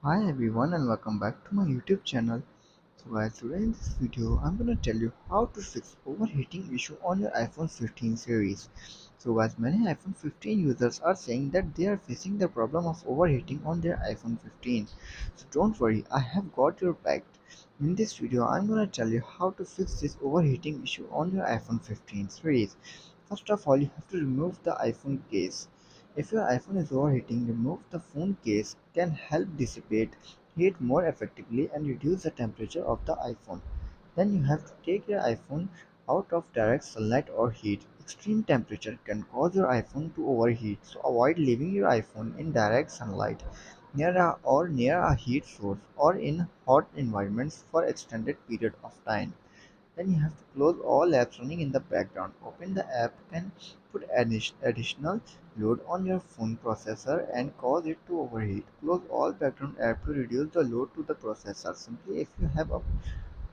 Hi everyone and welcome back to my YouTube channel. So guys, today in this video I'm gonna tell you how to fix overheating issue on your iPhone 15 series. So guys, many iPhone 15 users are saying that they are facing the problem of overheating on their iPhone 15. So don't worry, I have got your back. In this video I'm gonna tell you how to fix this overheating issue on your iPhone 15 series. First of all, you have to remove the iPhone case. If your iPhone is overheating, remove the phone case can help dissipate heat more effectively and reduce the temperature of the iPhone. Then you have to take your iPhone out of direct sunlight or heat. Extreme temperature can cause your iPhone to overheat, so avoid leaving your iPhone in direct sunlight near a heat source or in hot environments for extended period of time. Then you have to close all apps running in the background. Open the app can put additional load on your phone processor and cause it to overheat. Close all background apps to reduce the load to the processor. Simply if you have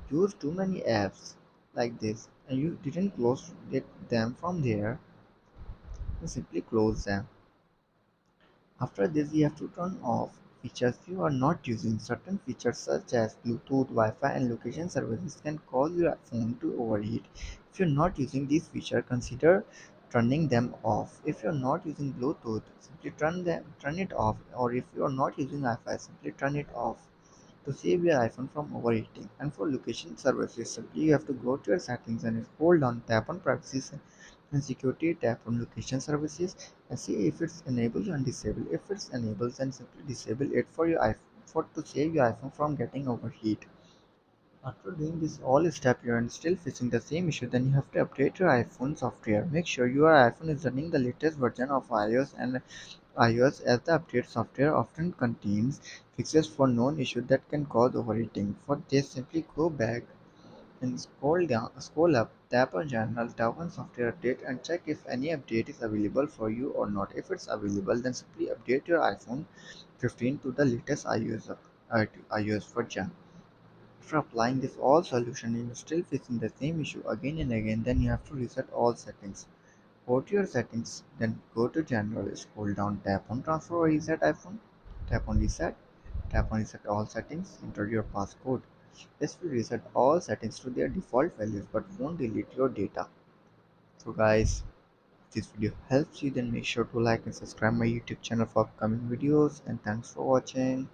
used too many apps like this and you didn't them from there, you simply close them. After this, you have to turn off features you are not using. Certain features such as Bluetooth, Wi-Fi, and location services can cause your phone to overheat. If you're not using these features, consider turning them off. If you're not using Bluetooth, simply turn it off. Or if you're not using Wi-Fi, simply turn it off to save your iPhone from overheating. And for location services, simply you have to go to your settings and hold down, tap on privacy and security, tap on location services and see if it's enabled and disabled. If it's enabled, then simply disable it for your iPhone for to save your iPhone from getting overheat. After doing this all step you are still facing the same issue, then you have to update your iPhone software. Make sure your iPhone is running the latest version of iOS as the update software often contains fixes for known issues that can cause overheating. For this, simply go back and scroll up, tap on General, tap on Software Update, and check if any update is available for you or not. If it's available, then simply update your iPhone 15 to the latest iOS version. After applying this all solution, and you're still facing the same issue again and again, then you have to reset all settings. Go to your settings, then go to General, scroll down, tap on Transfer or Reset iPhone, tap on Reset all settings, enter your passcode. This will reset all settings to their default values but won't delete your data. So guys, if this video helps you, then make sure to like and subscribe my YouTube channel for upcoming videos, and thanks for watching.